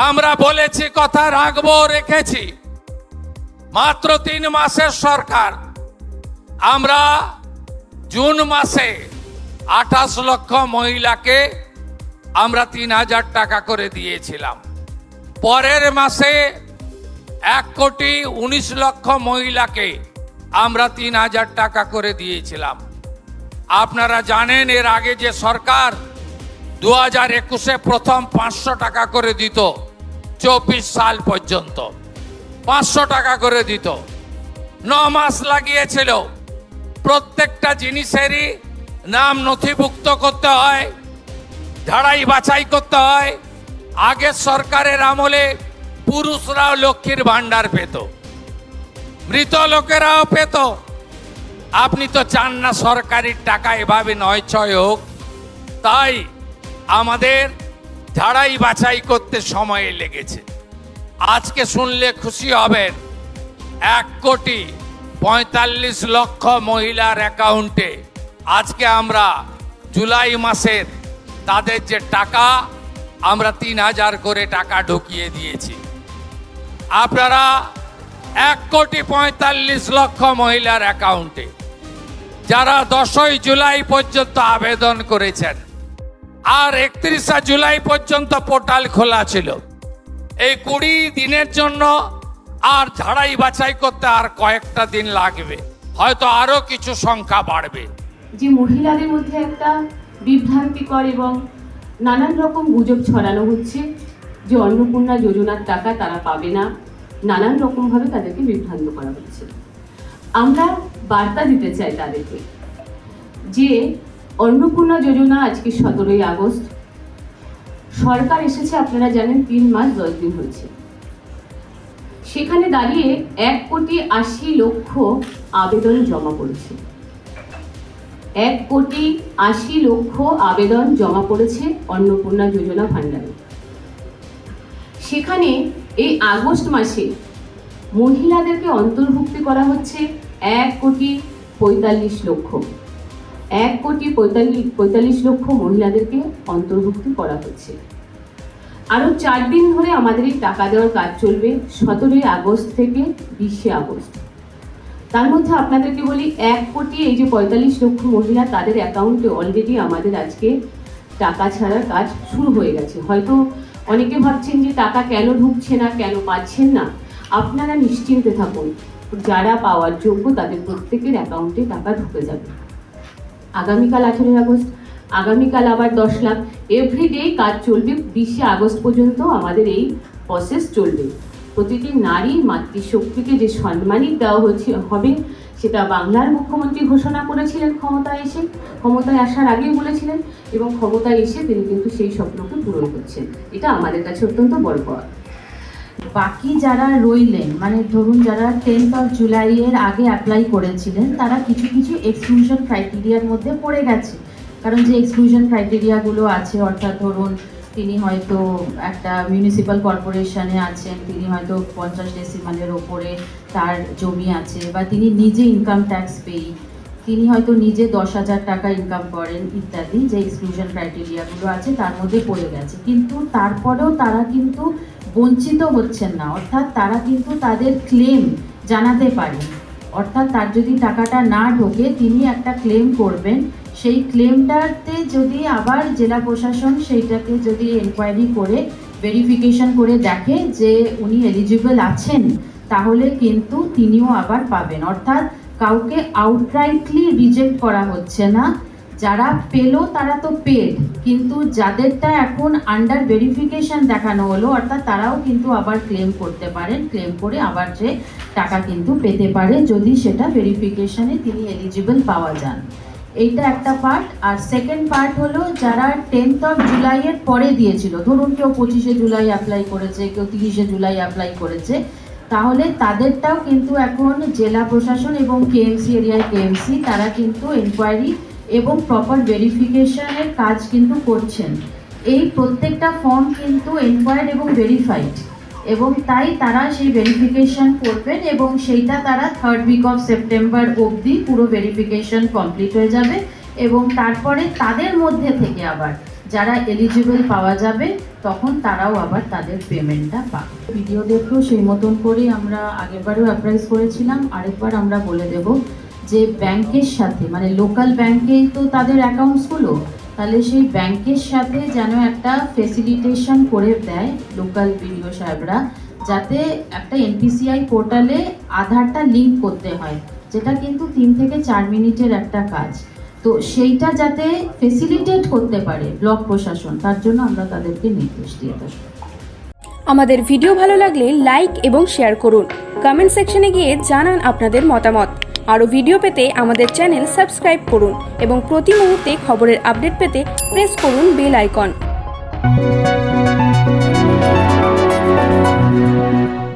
আমরা বলেছি, কথা রাখবো, রেখেছি। মাত্র 3 মাসের সরকার। আমরা জুন মাসে 28 লক্ষ মহিলাকে আমরা 3000 টাকা করে দিয়েছিলাম। পরের মাসে 1,19,00,000 মহিলাকে আমরা 3000 টাকা করে দিয়েছিলাম। আপনারা জানেন, এর আগে যে সরকার 2021-এ প্রথম 500 টাকা করে দিত, 24 সাল পর্যন্ত 500 টাকা করে দিত। 9 মাস লাগিয়েছিল। প্রত্যেকটা জিনিসেরই নাম নথিভুক্ত করতে হয়, ঝাড়াই বাছাই করতে হয়। আগের সরকারের আমলে পুরুষরাও লক্ষ্মীর ভান্ডার পেত, মৃত লোকেরাও পেত। আপনি তো চান না সরকারি টাকা এভাবে নয় ছয় হোক, তাই আমাদের ঝাড়াই বাছাই করতে সময় লেগেছে। আজকে শুনলে খুশি হবেন, 1,45,00,000 মহিলার অ্যাকাউন্টে আজকে আমরা জুলাই মাসের তাদের যে টাকা, আমরা 3000 করে টাকা ঢুকিয়ে দিয়েছি। আপনারা 1,45,00,000 মহিলার অ্যাকাউন্টে যারা 10ই জুলাই পর্যন্ত আবেদন করেছেন, আর 31শে জুলাই পর্যন্ত পোর্টাল খোলা ছিল। এই 20 দিনের জন্য আর ঝাড়াই বাছাই করতে আর কয়েকটা দিন লাগবে, হয়তো আরো কিছু সংখ্যা বাড়বে। যে মহিলাদের মধ্যে একটা বিভ্রান্তিকর এবং নানান রকম গুজব ছড়ানো হচ্ছে যে অন্নপূর্ণা যোজনার টাকা তারা পাবে না, নানান রকমভাবে তাদেরকে বিভ্রান্ত করা হচ্ছে। আমরা বার্তা দিতে চাই তাদেরকে যে অন্নপূর্ণা যোজনা আজকে 17ই আগস্ট সরকার এসেছে, আপনারা জানেন 3 মাস 10 দিন হয়েছে। সেখানে দাঁড়িয়ে 1,80,00,000 আবেদন জমা পড়েছে। 1,80,00,000 আবেদন জমা পড়েছে অন্নপূর্ণা যোজনা ভান্ডারে। সেখানে এই আগস্ট মাসে মহিলাদেরকে অন্তর্ভুক্তি করা হচ্ছে 1,45,00,000। 1,45,00,000 মহিলাদেরকে অন্তর্ভুক্তি করা হচ্ছে। আরো 4 দিন ধরে আমাদের এই টাকা দেওয়ার কাজ চলবে, 17ই আগস্ট থেকে 20শে আগস্ট। তার মধ্যে আপনাদেরকে বলি, 1 কোটি, এই যে 45,00,000 মহিলা, তাদের অ্যাকাউন্টে অলরেডি আমাদের আজকে টাকা ছাড়ার কাজ শুরু হয়ে গেছে। হয়তো অনেকে ভাবছেন যে টাকা কেন ঢুকছে না, কেন পাচ্ছেন না। আপনারা নিশ্চিন্তে থাকুন, যারা পাওয়ার যোগ্য তাদের প্রত্যেকের অ্যাকাউন্টে টাকা ঢুকে যাবে। আগামীকাল 18ই আগস্ট, আগামীকাল আবার 10 লাখ, এভরিডে কাজ চলবে। 20শে আগস্ট পর্যন্ত আমাদের এই প্রসেস চলবে। প্রতিটি নারী মাতৃশক্তিকে যে সম্মানিত দেওয়া হবে, সেটা বাংলার মুখ্যমন্ত্রী ঘোষণা করেছিলেন ক্ষমতায় আসার আগেই বলেছিলেন, এবং ক্ষমতায় এসে তিনি কিন্তু সেই স্বপ্নকে পূরণ করছেন। এটা আমাদের কাছে অত্যন্ত বড় পাওয়া। বাকি যারা রইলেন, মানে ধরুন যারা 10th জুলাইয়ের আগে অ্যাপ্লাই করেছিলেন, তারা কিছু কিছু এক্সক্লুশন ক্রাইটেরিয়ার মধ্যে পড়ে গেছে। কারণ যে এক্সক্লুশন ক্রাইটেরিয়াগুলো আছে, অর্থাৎ ধরুন তিনি হয়তো একটা মিউনিসিপ্যাল কর্পোরেশনে আছেন, তিনি হয়তো 50 ডেসিমালের ওপরে তার জমি আছে, বা তিনি নিজে ইনকাম ট্যাক্স পেই, তিনি হয়তো নিজে 10,000 টাকা ইনকাম করেন, ইত্যাদি যে এক্সক্লুশন ক্রাইটেরিয়াগুলো আছে তার মধ্যে পড়ে গেছে। কিন্তু তারপরেও তারা কিন্তু বঞ্চিত হচ্ছেন না, অর্থাৎ তারা কিন্তু তাদের ক্লেম জানাতে পারেন। অর্থাৎ তার যদি টাকাটা না ঢোকে, তিনি একটা ক্লেম করবেন। সেই ক্লেমটাতে যদি আবার জেলা প্রশাসন সেইটাকে যদি এনকোয়ারি করে ভেরিফিকেশন করে দেখে যে উনি এলিজিবল আছেন, তাহলে কিন্তু তিনিও আবার পাবেন। অর্থাৎ কাউকে আউটরাইটলি রিজেক্ট করা হচ্ছে না। যারা পেল তারা তো পেড, কিন্তু যাদেরটা এখন আন্ডার ভেরিফিকেশন দেখানো হলো, অর্থাৎ তারাও কিন্তু আবার ক্লেম করতে পারেন। ক্লেম করে আবার যে টাকা কিন্তু পেতে পারে, যদি সেটা ভেরিফিকেশনে তিনি এলিজিবল পাওয়া যান। এইটা একটা পার্ট। আর সেকেন্ড পার্ট হলো, যারা 10th জুলাইয়ের পরে দিয়েছিল, ধরুন কেউ 25শে জুলাই অ্যাপ্লাই করেছে, কেউ 30শে জুলাই অ্যাপ্লাই করেছে, তাহলে তাদেরটাও কিন্তু এখন জেলা প্রশাসন এবং কেএমসি এরিয়ায় কেএমসি তারা কিন্তু এনকোয়ারি এবং প্রপার ভেরিফিকেশনের কাজ কিন্তু করছেন। এই প্রত্যেকটা ফর্ম কিন্তু এনকোয়ার্ড এবং ভেরিফাইড, এবং তাই তারা সেই ভেরিফিকেশন করবেন, এবং সেইটা তারা 3rd উইক অফ সেপ্টেম্বর অবধি পুরো ভেরিফিকেশন কমপ্লিট হয়ে যাবে। এবং তারপরে তাদের মধ্যে থেকে আবার যারা এলিজিবল পাওয়া যাবে তখন তারাও আবার তাদের পেমেন্টটা পাবে। ভিডিওদেরকেও সেই মতন করে আমরা আগেরবারও অ্যাপ্রাইজ করেছিলাম, আরেকবার আমরা বলে দেব যে ব্যাংকের সাথে মানে লোকাল ব্যাংকেই তো তাদের অ্যাকাউন্টসগুলো, তাহলে সেই ব্যাংকের সাথে যেন একটা ফেসিলিটেশন করে দেয় লোকাল বিডিও সাহেবরা, যাতে একটা এনপিসিআই পোর্টালে আধারটা লিঙ্ক করতে হয়, যেটা কিন্তু 3 থেকে 4 মিনিটের একটা কাজ। তো সেইটা যাতে ফেসিলিটেট করতে পারে ব্লক প্রশাসন, তার জন্য আমরা তাদেরকে নির্দেশ দিয়ে দেব। আমাদের ভিডিও ভালো লাগলে লাইক এবং শেয়ার করুন। কমেন্ট সেকশনে গিয়ে জানান আপনাদের মতামত। আরও ভিডিও পেতে আমাদের চ্যানেল সাবস্ক্রাইব করুন এবং প্রতি মুহূর্তে খবরের আপডেট পেতে প্রেস করুন বেল আইকন।